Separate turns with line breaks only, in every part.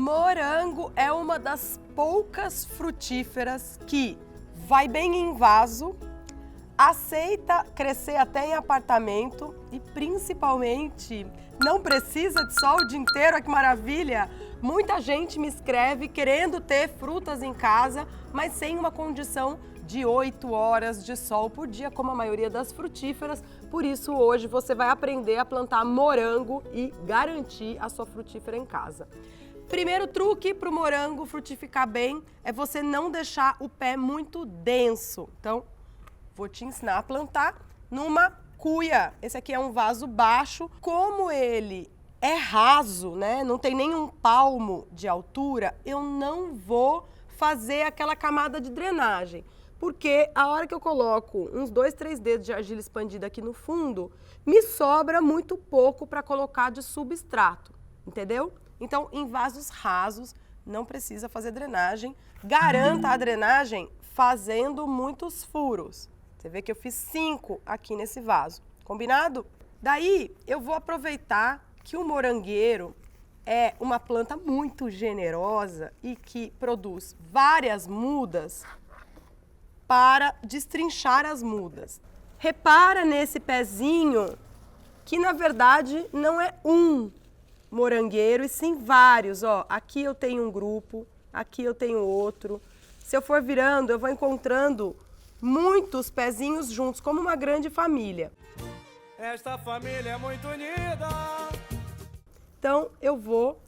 Morango é uma das poucas frutíferas que vai bem em vaso, aceita crescer até em apartamento e principalmente não precisa de sol o dia inteiro. Olha que maravilha! Muita gente me escreve querendo ter frutas em casa, mas sem uma condição de 8 horas de sol por dia, como a maioria das frutíferas. Por isso, hoje você vai aprender a plantar morango e garantir a sua frutífera em casa. Primeiro truque para o morango frutificar bem é você não deixar o pé muito denso. Então, vou te ensinar a plantar numa cuia. Esse aqui é um vaso baixo. Como ele é raso, né? Não tem nem um palmo de altura, eu não vou fazer aquela camada de drenagem. Porque a hora que eu coloco uns 2, 3 dedos de argila expandida aqui no fundo, me sobra muito pouco para colocar de substrato, entendeu? Então, em vasos rasos, não precisa fazer drenagem. Garanta a drenagem fazendo muitos furos. Você vê que eu fiz 5 aqui nesse vaso, combinado? Daí, eu vou aproveitar que o morangueiro é uma planta muito generosa e que produz várias mudas para destrinchar as mudas. Repara nesse pezinho que, na verdade, não é um morangueiro, e sim vários. Ó, aqui eu tenho um grupo, aqui eu tenho outro. Se eu for virando, eu vou encontrando muitos pezinhos juntos, como uma grande família.
Esta família é muito unida.
Então, eu vou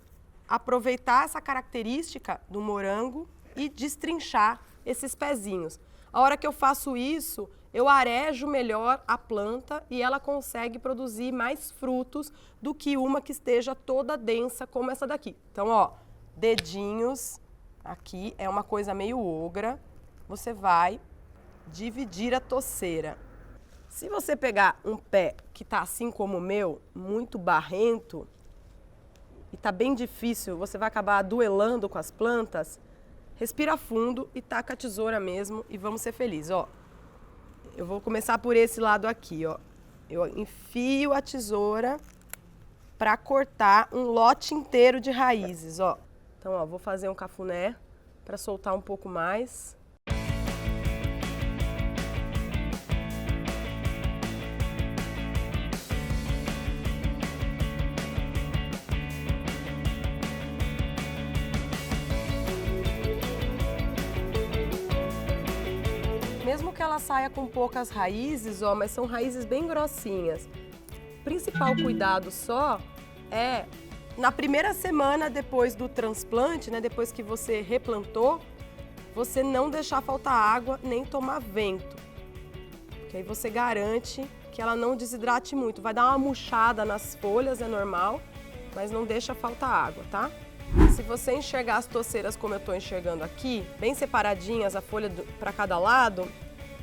aproveitar essa característica do morango e destrinchar esses pezinhos. A hora que eu faço isso, eu arejo melhor a planta e ela consegue produzir mais frutos do que uma que esteja toda densa como essa daqui. Então, ó, dedinhos, aqui é uma coisa meio ogra, você vai dividir a toceira. Se você pegar um pé que tá assim como o meu, muito barrento, e tá bem difícil, você vai acabar duelando com as plantas, respira fundo e taca a tesoura mesmo e vamos ser felizes, ó. Eu vou começar por esse lado aqui, ó. Eu enfio a tesoura para cortar um lote inteiro de raízes, ó. Então, ó, vou fazer um cafuné para soltar um pouco mais. Mesmo que ela saia com poucas raízes, ó, mas são raízes bem grossinhas. O principal cuidado só é na primeira semana depois do transplante, né, depois que você replantou, você não deixar faltar água nem tomar vento. Porque aí você garante que ela não desidrate muito. Vai dar uma murchada nas folhas, é normal, mas não deixa faltar água, tá? Se você enxergar as toceiras como eu estou enxergando aqui, bem separadinhas, a folha para cada lado,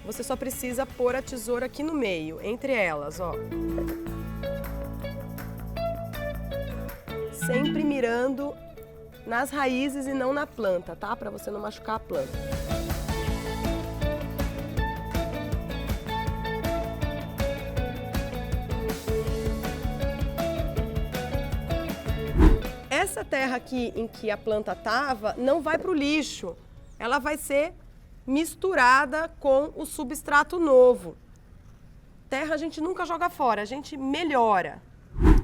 você só precisa pôr a tesoura aqui no meio, entre elas, ó. Sempre mirando nas raízes e não na planta, tá? Para você não machucar a planta. Essa terra aqui em que a planta estava não vai para o lixo, ela vai ser misturada com o substrato novo. Terra a gente nunca joga fora, a gente melhora.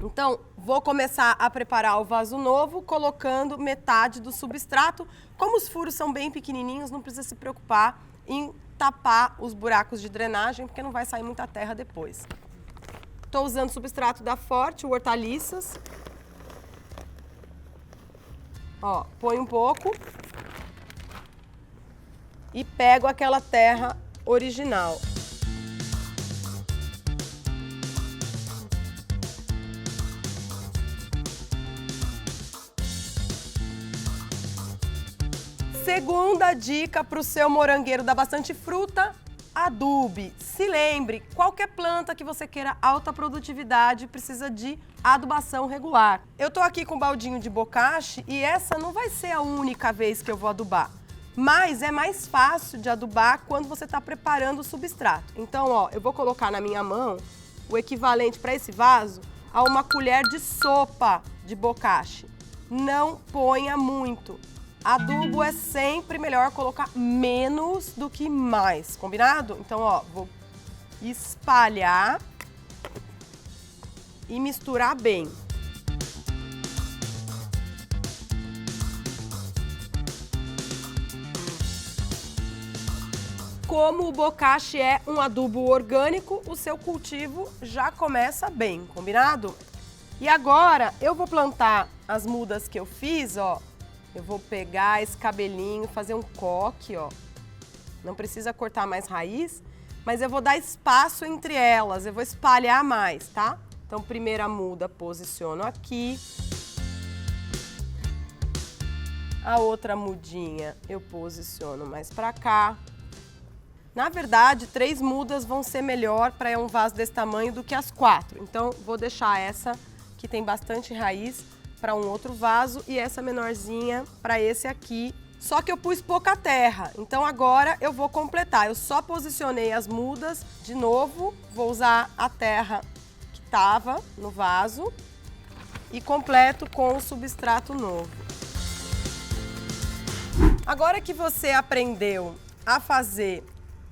Então, vou começar a preparar o vaso novo, colocando metade do substrato. Como os furos são bem pequenininhos, não precisa se preocupar em tapar os buracos de drenagem, porque não vai sair muita terra depois. Estou usando o substrato da Forte, o Hortaliças. Ó, põe um pouco e pego aquela terra original. Segunda dica para o seu morangueiro dar bastante fruta, adube. Se lembre, qualquer planta que você queira alta produtividade precisa de adubação regular. Eu tô aqui com um baldinho de bocache e essa não vai ser a única vez que eu vou adubar. Mas é mais fácil de adubar quando você está preparando o substrato. Então, ó, eu vou colocar na minha mão o equivalente para esse vaso a uma colher de sopa de bocache. não ponha muito. Adubo é sempre melhor colocar menos do que mais, combinado? Então, ó, vou espalhar e misturar bem. Como o bocashi é um adubo orgânico, o seu cultivo já começa bem, combinado? E agora eu vou plantar as mudas que eu fiz, ó. Eu vou pegar esse cabelinho, fazer um coque, ó. Não precisa cortar mais raiz, mas eu vou dar espaço entre elas, eu vou espalhar mais, tá? Então, primeira muda, posiciono aqui. A outra mudinha eu posiciono mais pra cá. Na verdade, 3 mudas vão ser melhor para um vaso desse tamanho do que as 4. Então, vou deixar essa, que tem bastante raiz, para um outro vaso e essa menorzinha para esse aqui. Só que eu pus pouca terra, então agora eu vou completar. Eu só posicionei as mudas de novo, vou usar a terra que estava no vaso e completo com o substrato novo. Agora que você aprendeu a fazer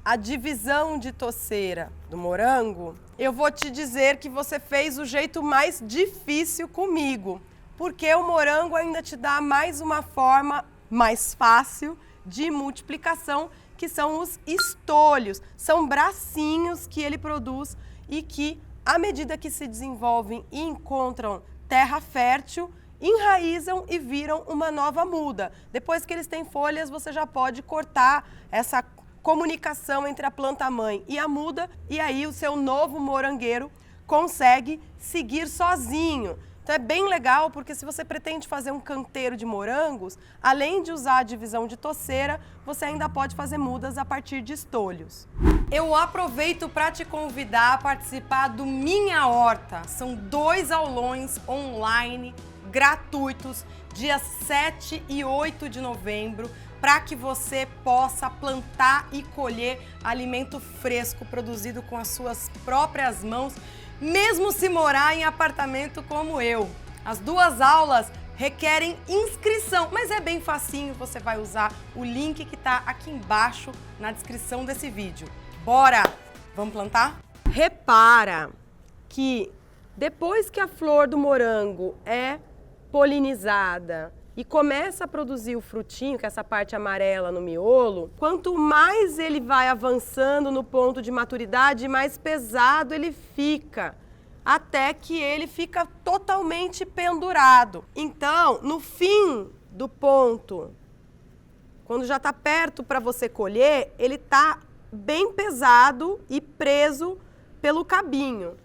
a divisão de toceira do morango, eu vou te dizer que você fez o jeito mais difícil comigo, porque o morango ainda te dá mais uma forma mais fácil de multiplicação, que são os estolhos. São bracinhos que ele produz e que, à medida que se desenvolvem e encontram terra fértil, enraizam e viram uma nova muda. Depois que eles têm folhas, você já pode cortar essa comunicação entre a planta-mãe e a muda, e aí o seu novo morangueiro consegue seguir sozinho. Então é bem legal, porque se você pretende fazer um canteiro de morangos, além de usar a divisão de toceira, você ainda pode fazer mudas a partir de estolhos. Eu aproveito para te convidar a participar do Minha Horta. São 2 aulões online gratuitos, dias 7 e 8 de novembro, para que você possa plantar e colher alimento fresco produzido com as suas próprias mãos, mesmo se morar em apartamento como eu. As 2 aulas requerem inscrição, mas é bem facinho, você vai usar o link que está aqui embaixo na descrição desse vídeo. Bora! Vamos plantar? Repara que depois que a flor do morango é polinizada e começa a produzir o frutinho, que é essa parte amarela no miolo, quanto mais ele vai avançando no ponto de maturidade, mais pesado ele fica, até que ele fica totalmente pendurado. Então, no fim do ponto, quando já está perto para você colher, ele está bem pesado e preso pelo cabinho,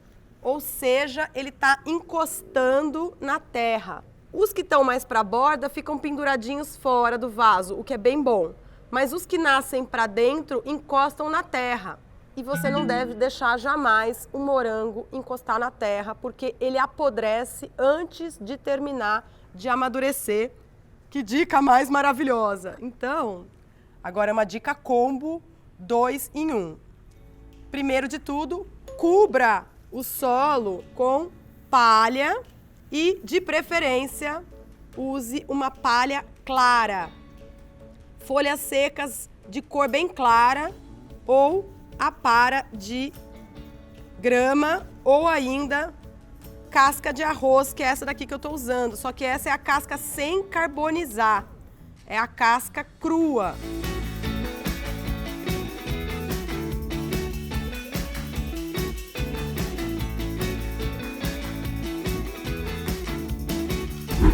ou seja, ele está encostando na terra. Os que estão mais para a borda ficam penduradinhos fora do vaso, o que é bem bom. Mas os que nascem para dentro encostam na terra. E você não deve deixar jamais o morango encostar na terra, porque ele apodrece antes de terminar de amadurecer. Que dica mais maravilhosa! Então, agora é uma dica combo 2 em 1. Primeiro de tudo, cubra o solo com palha. E, de preferência, use uma palha clara. Folhas secas de cor bem clara ou a para de grama ou ainda casca de arroz, que é essa daqui que eu estou usando. Só que essa é a casca sem carbonizar, é a casca crua.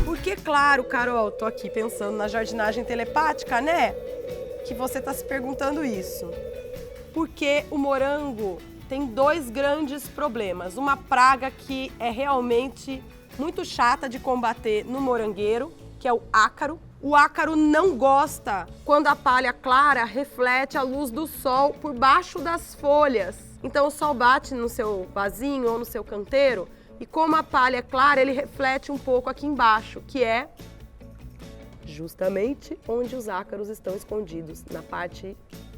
Porque, claro, Carol, tô aqui pensando na jardinagem telepática, né? Que você tá se perguntando isso. Porque o morango tem 2 grandes problemas. Uma praga que é realmente muito chata de combater no morangueiro, que é o ácaro. O ácaro não gosta quando a palha clara reflete a luz do sol por baixo das folhas. Então o sol bate no seu vasinho ou no seu canteiro, e como a palha é clara, ele reflete um pouco aqui embaixo, que é justamente onde os ácaros estão escondidos, na parte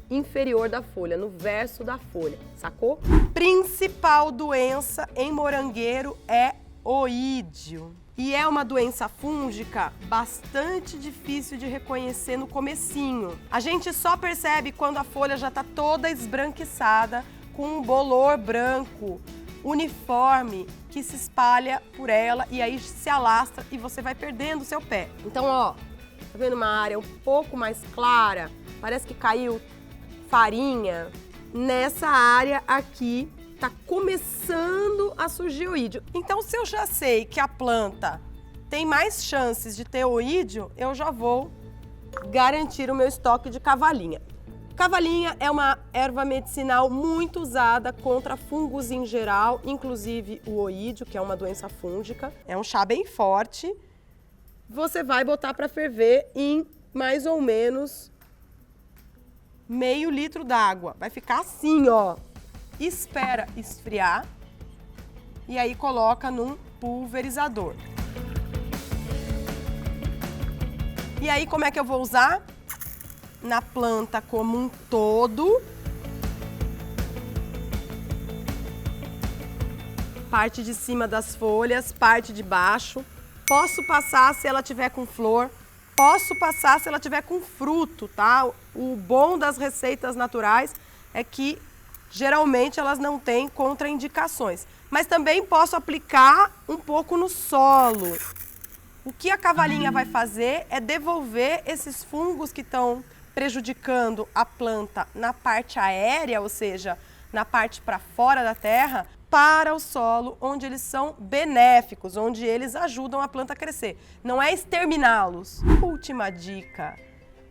inferior da folha, no verso da folha, sacou? Principal doença em morangueiro é oídio. E é uma doença fúngica bastante difícil de reconhecer no comecinho. A gente só percebe quando a folha já está toda esbranquiçada, com um bolor branco, uniforme, que se espalha por ela e aí se alastra e você vai perdendo o seu pé. Então, ó, tá vendo uma área um pouco mais clara? Parece que caiu farinha. Nessa área aqui tá começando a surgir oídio. Então, se eu já sei que a planta tem mais chances de ter oídio, eu já vou garantir o meu estoque de cavalinha. Cavalinha é uma erva medicinal muito usada contra fungos em geral, inclusive o oídio, que é uma doença fúngica. É um chá bem forte. Você vai botar para ferver em mais ou menos meio litro d'água. Vai ficar assim, ó. Espera esfriar e aí coloca num pulverizador. E aí, como é que eu vou usar? Na planta como um todo. Parte de cima das folhas, parte de baixo. Posso passar se ela tiver com flor. Posso passar se ela tiver com fruto, tá? O bom das receitas naturais é que geralmente elas não têm contraindicações. Mas também posso aplicar um pouco no solo. O que a cavalinha vai fazer é devolver esses fungos que estão prejudicando a planta na parte aérea, ou seja, na parte para fora da terra, para o solo, onde eles são benéficos, onde eles ajudam a planta a crescer. Não é exterminá-los. Última dica.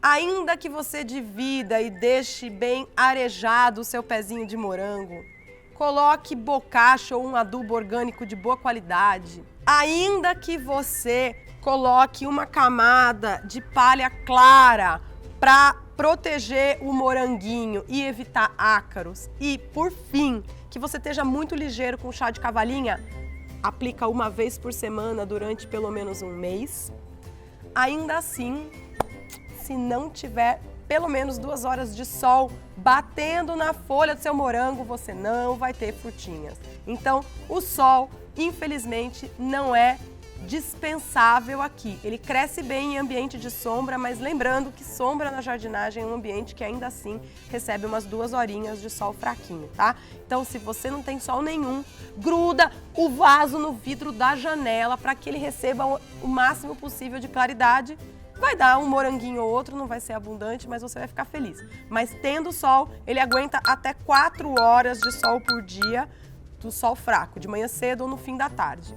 Ainda que você divida e deixe bem arejado o seu pezinho de morango, coloque bocacha ou um adubo orgânico de boa qualidade. Ainda que você coloque uma camada de palha clara para proteger o moranguinho e evitar ácaros. E, por fim, que você esteja muito ligeiro com chá de cavalinha, aplica uma vez por semana durante pelo menos um mês. Ainda assim, se não tiver pelo menos 2 horas de sol batendo na folha do seu morango, você não vai ter frutinhas. Então, o sol, infelizmente, não é dispensável aqui. Ele cresce bem em ambiente de sombra, mas lembrando que sombra na jardinagem é um ambiente que ainda assim recebe umas 2 horinhas de sol fraquinho, tá? Então, se você não tem sol nenhum, gruda o vaso no vidro da janela para que ele receba o máximo possível de claridade. Vai dar um moranguinho ou outro, não vai ser abundante, mas você vai ficar feliz. Mas tendo sol, ele aguenta até 4 horas de sol por dia, do sol fraco, de manhã cedo ou no fim da tarde.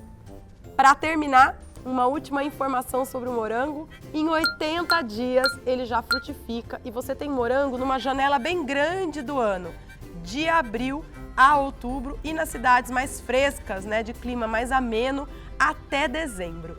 Para terminar, uma última informação sobre o morango. Em 80 dias ele já frutifica e você tem morango numa janela bem grande do ano, de abril a outubro e nas cidades mais frescas, né, de clima mais ameno, até dezembro.